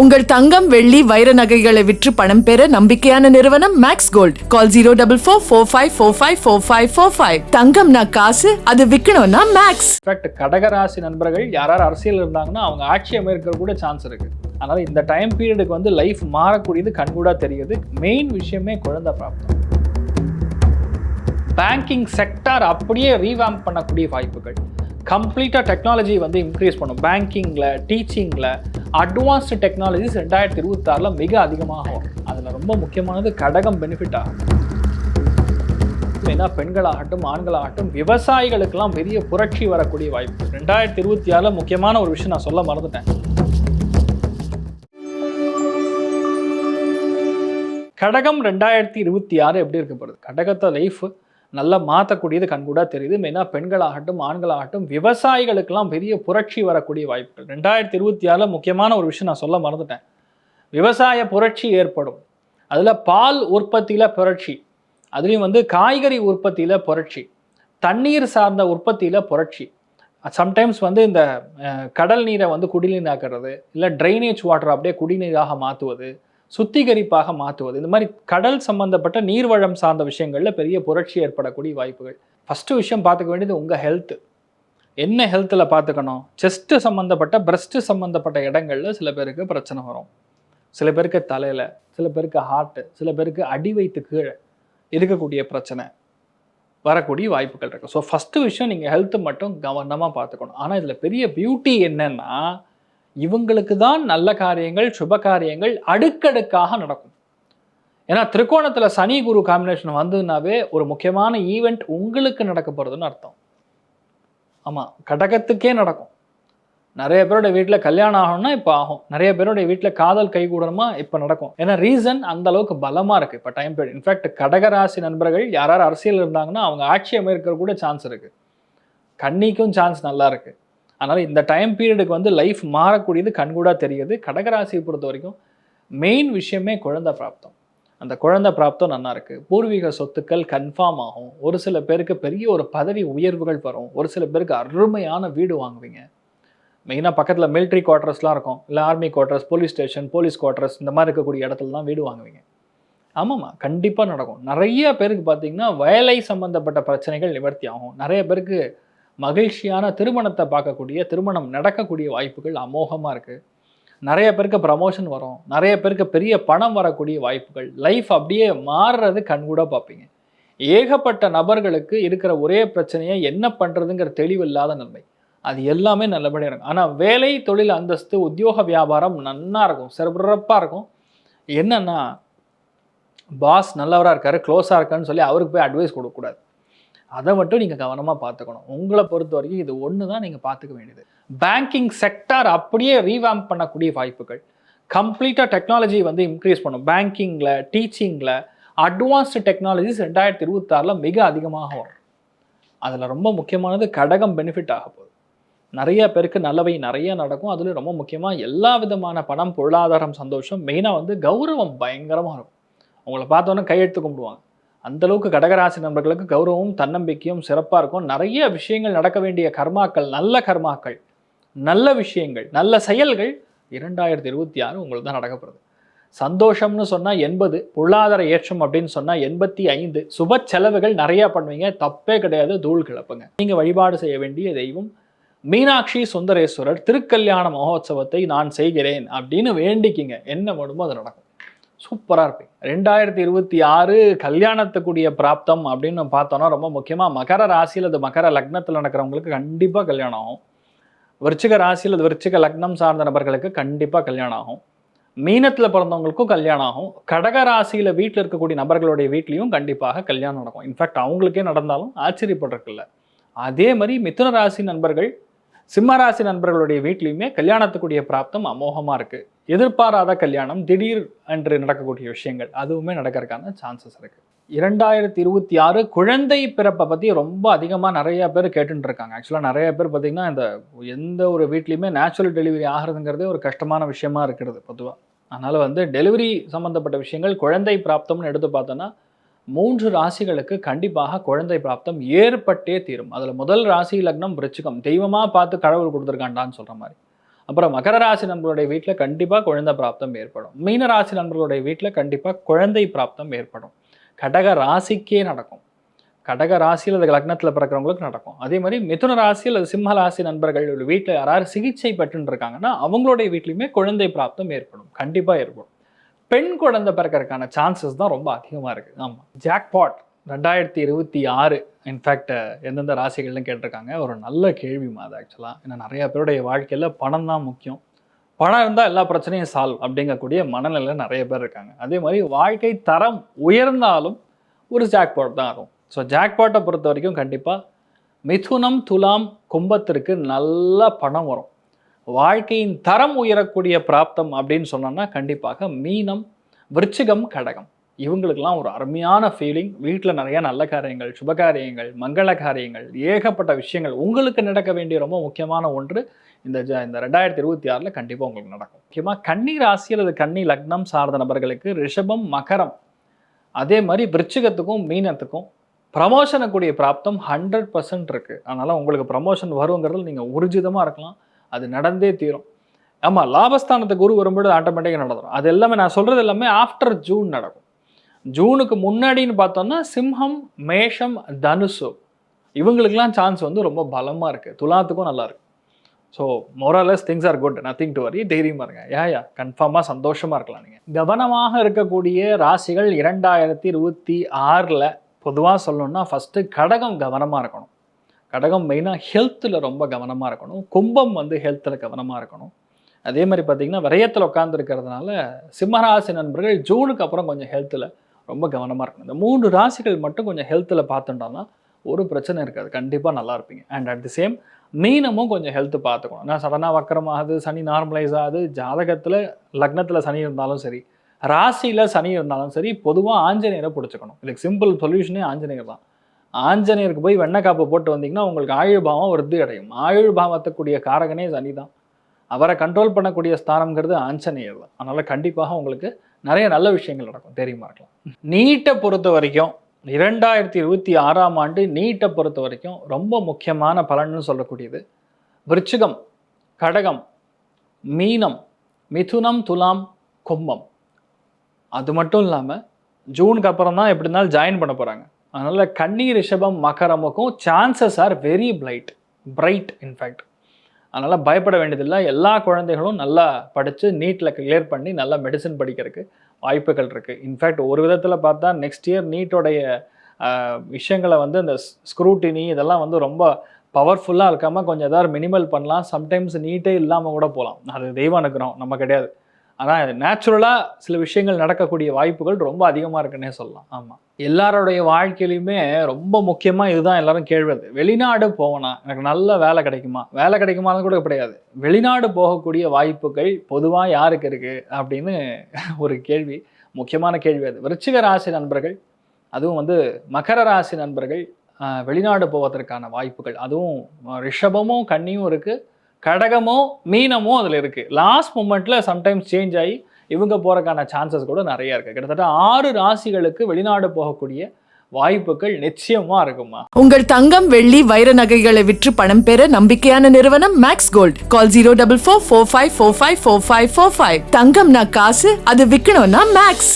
உங்கள் தங்கம் வெள்ளி வைர நகைகளை விற்று பணம் பெற நம்பிக்கையான நிறுவனம் மேக்ஸ் கோல்ட். கால் 04445454545. தங்கம்னா காசு, அது விற்கணும்னா மேக்ஸ். கடகராசி நண்பர்கள் யாராவது அரசியல் இருந்தாங்கன்னா அவங்க ஆட்சி அமைக்கிற கூட சான்ஸ் இருக்கு. அதனால இந்த டைம் பீரியடுக்கு வந்து லைஃப் மாறக்கூடியது கண்கூடா தெரியுது. மெயின் விஷயமே குழந்தை பிராப்தம். பேங்கிங் செக்டார் அப்படியே ரீவாம்ப் பண்ணக்கூடிய வாய்ப்புகள். கம்ப்ளீட்டாக டெக்னாலஜி வந்து இன்க்ரீஸ் பண்ணும். பேங்கிங்கில், டீச்சிங்கில் அட்வான்ஸ்டு டெக்னாலஜிஸ் 2026 மிக அதிகமாக வரும். அதில் ரொம்ப முக்கியமானது கடகம் பெனிஃபிட் ஆகும். ஏன்னா பெண்களாகட்டும் ஆண்களாகட்டும் விவசாயிகளுக்கெல்லாம் பெரிய புரட்சி வரக்கூடிய வாய்ப்பு. 2026 முக்கியமான ஒரு விஷயம் நான் சொல்ல மறந்துட்டேன். கடகம் 2026 எப்படி இருக்கப்படுது? கடகத்தை லைஃப் நல்லா மாற்றக்கூடியது கண்கூடா தெரியுது. மெயினாக பெண்களாகட்டும் ஆண்களாகட்டும் விவசாயிகளுக்கெல்லாம் பெரிய புரட்சி வரக்கூடிய வாய்ப்புகள். 2026 முக்கியமான ஒரு விஷயம் நான் சொல்ல மறந்துட்டேன். விவசாய புரட்சி ஏற்படும். அதில் பால் உற்பத்தியில் புரட்சி, அதுலேயும் வந்து காய்கறி உற்பத்தியில் புரட்சி, தண்ணீர் சார்ந்த உற்பத்தியில் புரட்சி. சம்டைம்ஸ் வந்து இந்த கடல் நீரை வந்து குடிநீர் ஆக்கிறது, இல்லை ட்ரைனேஜ் வாட்டர் அப்படியே குடிநீராக மாற்றுவது, சுத்திகரிப்பாக மாற்றுவது, இந்த மாதிரி கடல் சம்பந்தப்பட்ட நீர்வளம் சார்ந்த விஷயங்களில் பெரிய புரட்சி ஏற்படக்கூடிய வாய்ப்புகள். ஃபஸ்ட்டு விஷயம் பார்த்துக்க வேண்டியது உங்கள் ஹெல்த்து. என்ன ஹெல்த்தில் பார்த்துக்கணும்? செஸ்ட்டு சம்மந்தப்பட்ட பிரஸ்ட்டு சம்மந்தப்பட்ட இடங்களில் சில பேருக்கு பிரச்சனை வரும். சில பேருக்கு தலையில், சில பேருக்கு ஹார்ட்டு, சில பேருக்கு அடி வயிற்று கீழே இருக்கக்கூடிய பிரச்சனை வரக்கூடிய வாய்ப்புகள் இருக்குது. ஸோ ஃபஸ்ட்டு விஷயம் நீங்கள் ஹெல்த்து மட்டும் கவனமாக பார்த்துக்கணும். ஆனால் இதில் பெரிய பியூட்டி என்னன்னா, இவங்களுக்கு தான் நல்ல காரியங்கள், சுப காரியங்கள் அடுக்கடுக்காக நடக்கும். ஏன்னா திரிகோணத்தில் சனி குரு காம்பினேஷன் வந்ததுனாவே ஒரு முக்கியமான ஈவெண்ட் உங்களுக்கு நடக்க போகிறதுன்னு அர்த்தம். ஆமாம், கடகத்துக்கே நடக்கும். நிறைய பேரோட வீட்டில் கல்யாணம் ஆகணும்னா இப்போ ஆகும். நிறைய பேரோட வீட்டில் காதல் கைகூடணுமா இப்போ நடக்கும். ஏன்னா ரீசன் அந்த அளவுக்கு பலமாக இருக்குது இப்போ டைம் பீரியட். இன்ஃபேக்ட் கடகராசி நண்பர்கள் யாராவது அரசியல் இருந்தாங்கன்னா அவங்க ஆட்சி அமைக்கிற கூட சான்ஸ் இருக்குது. கன்னிக்கும் சான்ஸ் நல்லா இருக்குது. அதனால் இந்த டைம் பீரியடுக்கு வந்து லைஃப் மாறக்கூடியது கண்கூடா தெரியுது. கடகராசியை பொறுத்த வரைக்கும் மெயின் விஷயமே குழந்தை பிராப்தம். அந்த குழந்தை பிராப்தம் நல்லா இருக்குது. பூர்வீக சொத்துக்கள் கன்ஃபார்ம் ஆகும். ஒரு சில பேருக்கு பெரிய ஒரு பதவி உயர்வுகள் வரும். ஒரு சில பேருக்கு அருமையான வீடு வாங்குவீங்க. மெயினாக பக்கத்தில் மிலிட்ரி குவார்ட்டர்ஸ்லாம் இருக்கும், இல்லை army quarters, police station, police quarters, இந்த மாதிரி இருக்கக்கூடிய இடத்துல தான் வீடு வாங்குவீங்க. ஆமாம்மா, கண்டிப்பாக நடக்கும். நிறைய பேருக்கு பார்த்தீங்கன்னா வேலை சம்மந்தப்பட்ட பிரச்சனைகள் நிவர்த்தி ஆகும். நிறைய பேருக்கு மகிழ்ச்சியான திருமணத்தை பார்க்கக்கூடிய, திருமணம் நடக்கக்கூடிய வாய்ப்புகள் அமோகமாக இருக்குது. நிறைய பேருக்கு ப்ரமோஷன் வரும். நிறைய பேருக்கு பெரிய பணம் வரக்கூடிய வாய்ப்புகள். லைஃப் அப்படியே மாறுறது கண்கூட பார்ப்பீங்க. ஏகப்பட்ட நபர்களுக்கு இருக்கிற ஒரே பிரச்சனையை என்ன பண்ணுறதுங்கிற தெளிவில்லாத நன்மை, அது எல்லாமே நல்லபடியாக இருக்கும். ஆனால் வேலை, தொழில், அந்தஸ்து, உத்தியோக வியாபாரம் நன்னா இருக்கும், சிறப்பாக இருக்கும். என்னன்னா பாஸ் நல்லவராக இருக்காரு, க்ளோஸாக இருக்கான்னு சொல்லி அவருக்கு போய் அட்வைஸ் கொடுக்கக்கூடாது. அதை மட்டும் நீங்கள் கவனமாக பார்த்துக்கணும். உங்களை பொறுத்த வரைக்கும் இது ஒன்று தான் நீங்கள் பார்த்துக்க வேண்டியது. பேங்கிங் செக்டார் அப்படியே ரீவாம்ப் பண்ணக்கூடிய வாய்ப்புகள். கம்ப்ளீட்டாக டெக்னாலஜி வந்து இன்க்ரீஸ் பண்ணும். பேங்கிங்கில், டீச்சிங்கில் அட்வான்ஸ்டு டெக்னாலஜிஸ் 2026 மிக அதிகமாக வரும். அதில் ரொம்ப முக்கியமானது கடகம் பெனிஃபிட் ஆக போகுது. நிறைய பேருக்கு நல்லவை நிறைய நடக்கும். அதில் ரொம்ப முக்கியமாக எல்லா விதமான பணம், பொருளாதாரம், சந்தோஷம், மெயினாக வந்து கௌரவம் பயங்கரமாக இருக்கும். உங்களை பார்த்தோன்னே கையெடுத்து கும்பிடுவாங்க. அந்தளவுக்கு கடகராசி நண்பர்களுக்கு கௌரவமும் தன்னம்பிக்கையும் சிறப்பாக இருக்கும். நிறைய விஷயங்கள் நடக்க வேண்டிய கர்மாக்கள், நல்ல கர்மாக்கள், நல்ல விஷயங்கள், நல்ல செயல்கள் 2026 உங்களுக்கு தான் நடக்கப்படுது. சந்தோஷம்னு சொன்னால் 80, பொருளாதார ஏற்றம் அப்படின்னு சொன்னால் 85, சுப செலவுகள் நிறையா பண்ணுவீங்க, தப்பே கிடையாது, தூள் கிளப்புங்க. நீங்கள் வழிபாடு செய்ய வேண்டிய தெய்வம் மீனாட்சி சுந்தரேஸ்வரர் திருக்கல்யாண மகோத்சவத்தை நான் செய்கிறேன் அப்படின்னு வேண்டிக்கிங்க. என்ன வேணுமோ அது நடக்கும். சூப்பராக இருப்பீங்க. 2026 கல்யாணத்துக்குரிய பிராப்தம் அப்படின்னு பார்த்தோன்னா ரொம்ப முக்கியமாக மகர ராசியில், அது மகர லக்னத்தில் நடக்கிறவங்களுக்கு கண்டிப்பாக கல்யாணம் ஆகும். விருச்சிக ராசியில், அது விருச்சிக லக்னம் சார்ந்த நபர்களுக்கு கண்டிப்பாக கல்யாணம் ஆகும். மீனத்தில் பிறந்தவங்களுக்கும் கல்யாணம் ஆகும். கடக ராசியில் வீட்டில் இருக்கக்கூடிய நபர்களுடைய வீட்லேயும் கண்டிப்பாக கல்யாணம் நடக்கும். இன்ஃபேக்ட் அவங்களுக்கே நடந்தாலும் ஆச்சரியப்படுறதில்ல. அதே மாதிரி மிதுன ராசி நண்பர்கள், சிம்மராசி நண்பர்களுடைய வீட்லையுமே கல்யாணத்துக்குரிய பிராப்தம் அமோகமாக இருக்குது. எதிர்பாராத கல்யாணம், திடீர் என்று நடக்கக்கூடிய விஷயங்கள் அதுவுமே நடக்கிறதுக்கான சான்சஸ் இருக்குது. 2026 குழந்தை பிறப்பை பற்றி ரொம்ப அதிகமாக நிறைய பேர் கேட்டுட்டு இருக்காங்க. ஆக்சுவலாக நிறைய பேர் பார்த்திங்கன்னா இந்த எந்த ஒரு வீட்லேயுமே நேச்சுரல் டெலிவரி ஆகிறதுங்கிறதே ஒரு கஷ்டமான விஷயமா இருக்கிறது பொதுவாக. அதனால் வந்து டெலிவரி சம்மந்தப்பட்ட விஷயங்கள், குழந்தை பிராப்தம்னு எடுத்து பார்த்தோன்னா 3 ராசிகளுக்கு கண்டிப்பாக குழந்தை பிராப்தம் ஏற்பட்டே தீரும். அதில் முதல் ராசி லக்னம் விருச்சிகம், தெய்வமாக பார்த்து கடவுள் கொடுத்துருக்காண்டான்னு சொல்கிற மாதிரி. அப்புறம் மகர ராசி நண்பர்களுடைய வீட்டில் கண்டிப்பாக குழந்தை பிராப்தம் ஏற்படும். மீன ராசி நண்பர்களுடைய வீட்டில் கண்டிப்பாக குழந்தை பிராப்தம் ஏற்படும். கடக ராசிக்கே நடக்கும். கடக ராசியில் அது லக்னத்தில் பிறக்கிறவங்களுக்கு நடக்கும். அதே மாதிரி மிதுன ராசியில் அது சிம்ம ராசி நண்பர்கள் வீட்டில் யாராவது சிகிச்சை பெற்றுன்னு இருக்காங்கன்னா அவங்களுடைய வீட்லையுமே குழந்தை பிராப்தம் ஏற்படும். கண்டிப்பாக ஏற்படும். பெண் குழந்தை பிறக்கிறதுக்கான சான்சஸ் தான் ரொம்ப அதிகமாக இருக்குது. ஆமாம், ஜாக்பாட் 2026 இன்ஃபேக்ட் எந்தெந்த ராசிகள்னு கேட்டிருக்காங்க. ஒரு நல்ல கேள்விமா அது ஆக்சுவலாக. ஏன்னா நிறைய பேருடைய வாழ்க்கையில் பணம் தான் முக்கியம். பணம் இருந்தால் எல்லா பிரச்சனையும் சால்வ் அப்படிங்கக்கூடிய மனநிலையில் நிறைய பேர் இருக்காங்க. அதே மாதிரி வாழ்க்கை தரம் உயர்ந்தாலும் ஒரு ஜாக்பாட் தான் வரும். ஸோ ஜாக்பாட்டை பொறுத்த வரைக்கும் கண்டிப்பாக மிதுனம், துலாம், கும்பத்திற்கு நல்ல பணம் வரும். வாழ்க்கையின் தரம் உயரக்கூடிய பிராப்தம் அப்படின்னு சொன்னோம்னா கண்டிப்பாக மீனம், விருச்சிகம், கடகம் இவங்களுக்கெல்லாம் ஒரு அருமையான ஃபீலிங். வீட்டில் நிறைய நல்ல காரியங்கள், சுபகாரியங்கள், மங்கள காரியங்கள், ஏகப்பட்ட விஷயங்கள் உங்களுக்கு நடக்க வேண்டிய ரொம்ப முக்கியமான ஒன்று இந்த 2026 கண்டிப்பாக உங்களுக்கு நடக்கும். முக்கியமாக கன்னி ராசி அல்லது கன்னி லக்னம் சார்ந்த நபர்களுக்கு ரிஷபம், மகரம், அதே மாதிரி விருச்சிகத்துக்கும் மீனத்துக்கும் ப்ரமோஷனுக்குரிய பிராப்தம் 100% இருக்குது. அதனால் உங்களுக்கு ப்ரமோஷன் வருங்கிறதுல நீங்கள் ஊர்ஜிதமாக இருக்கலாம். அது நடந்தே தீரும். ஆமாம், லாபஸ்தானத்துக்கு குரு வரும்போது ஆட்டோமேட்டிக்காக நடந்துடும். அது எல்லாமே நான் சொல்கிறது எல்லாமே ஆஃப்டர் ஜூன் நடக்கும். ஜூனுக்கு முன்னாடின்னு பார்த்தோம்னா சிம்ஹம், மேஷம், தனுசு இவங்களுக்கெல்லாம் சான்ஸ் வந்து ரொம்ப பலமாக இருக்குது. துலாத்துக்கும் நல்லா இருக்கு. So மோரலஸ் things are good, nothing to worry. தைரியமாக இருங்க. கன்ஃபார்மாக சந்தோஷமாக இருக்கலாம். நீங்கள் கவனமாக இருக்கக்கூடிய ராசிகள் 2026 பொதுவாக சொல்லணும்னா ஃபஸ்ட்டு கடகம் கவனமாக இருக்கணும். கடகம் மெயினாக ஹெல்த்தில் ரொம்ப கவனமாக இருக்கணும். கும்பம் வந்து ஹெல்த்தில் கவனமாக இருக்கணும். அதே மாதிரி பார்த்திங்கன்னா விரயத்தில் உட்காந்துருக்கிறதுனால சிம்மராசி நண்பர்கள் ஜூனுக்கு அப்புறம் கொஞ்சம் ஹெல்த்தில் ரொம்ப கவனமாக இருக்கணும். இந்த 3 ராசிகள் மட்டும் கொஞ்சம் ஹெல்த்தில் பார்த்துட்டோம்னா ஒரு பிரச்சனை இருக்காது. கண்டிப்பாக நல்லா இருப்பீங்க. அண்ட் அட் தி சேம் மீனமும் கொஞ்சம் ஹெல்த்து பார்த்துக்கணும். ஏன்னா சடனாக வக்கரமாகுது, சனி நார்மலைஸ் ஆகுது. ஜாதகத்தில் லக்னத்தில் சனி இருந்தாலும் சரி, ராசியில் சனி இருந்தாலும் சரி, பொதுவாக ஆஞ்சநேயரை பிடிச்சிக்கணும். இதுக்கு சிம்பிள் சொல்யூஷனே ஆஞ்சநேயர் தான். ஆஞ்சநேயருக்கு போய் வெண்ணக்காப்பு போட்டு வந்தீங்கன்னா உங்களுக்கு ஆயுள் பாவம் விருத்தி அடையும். ஆயுள் பாவத்துக்குரிய காரகனே சனி தான். அவரை கண்ட்ரோல் பண்ணக்கூடிய ஸ்தானம்ங்கிறது ஆஞ்சநேயர் தான். அதனால் கண்டிப்பாக உங்களுக்கு நிறைய நல்ல விஷயங்கள் நடக்கும். தெரியுமா இருக்கலாம். நீட்டை பொறுத்த வரைக்கும் 2026 நீட்டை பொறுத்த வரைக்கும் ரொம்ப முக்கியமான பலன்னு சொல்லக்கூடியது விருச்சிகம், கடகம், மீனம், மிதுனம், துலாம், கும்பம். அது மட்டும் இல்லாமல் ஜூனுக்கு அப்புறம் தான் எப்படி இருந்தாலும் ஜாயின் பண்ண போகிறாங்க. அதனால் கன்னி, ரிஷபம், மகரமுக்கும் chances are very bright in fact. அதனால் பயப்பட வேண்டியதில்லை. எல்லா குழந்தைகளும் நல்லா படித்து நீட்டில் கிளியர் பண்ணி நல்லா மெடிசன் படிக்கிறதுக்கு வாய்ப்புகள் இருக்குது. இன்ஃபேக்ட் ஒரு விதத்தில் பார்த்தா நெக்ஸ்ட் இயர் நீட்டோடைய விஷயங்களை வந்து இந்த ஸ்க்ரூட்டினி இதெல்லாம் வந்து ரொம்ப பவர்ஃபுல்லாக இருக்காமல் கொஞ்சம் எதாவது மினிமல் பண்ணலாம். சம்டைம்ஸ் நீட்டே இல்லாமல் கூட போகலாம். அது தெய்வம் அனுக்கிறோம், நம்ம கிடையாது. ஆனால் நேச்சுரலாக சில விஷயங்கள் நடக்கக்கூடிய வாய்ப்புகள் ரொம்ப அதிகமாக இருக்குன்னே சொல்லலாம். ஆமாம், எல்லாரோடைய வாழ்க்கையிலையுமே ரொம்ப முக்கியமாக இதுதான் எல்லாரும் கேள்வது. வெளிநாடு போவேனா, எனக்கு நல்ல வேலை கிடைக்குமா? வேலை கிடைக்குமான்னு கூட கிடையாது. வெளிநாடு போகக்கூடிய வாய்ப்புகள் பொதுவாக யாருக்கு இருக்குது அப்படின்னு ஒரு கேள்வி, முக்கியமான கேள்வி அது. விருச்சிக ராசி நண்பர்கள், அதுவும் வந்து மகர ராசி நண்பர்கள் வெளிநாடு போவதற்கான வாய்ப்புகள், அதுவும் ரிஷபமும் கன்னியும் இருக்குது, கடகமோ மீனமோ அதில் இருக்குது. லாஸ்ட் மூமெண்ட்டில் சம்டைம்ஸ் சேஞ்ச் ஆகி இவங்க போகிறக்கான சான்சஸ் கூட நிறைய இருக்குது. கிட்டத்தட்ட 6 ராசிகளுக்கு வெளிநாடு போகக்கூடிய வாய்ப்புகள் நிச்சயமா இருக்குமா. உங்கள் தங்கம், வெள்ளி, வைர நகைகளை விற்று பணம் பெற நம்பிக்கையான நிறுவனம் மேக்ஸ் கோல்ட். கால் 04445454545. தங்கம்னா காசு, அது விற்கணும்னா மேக்ஸ்.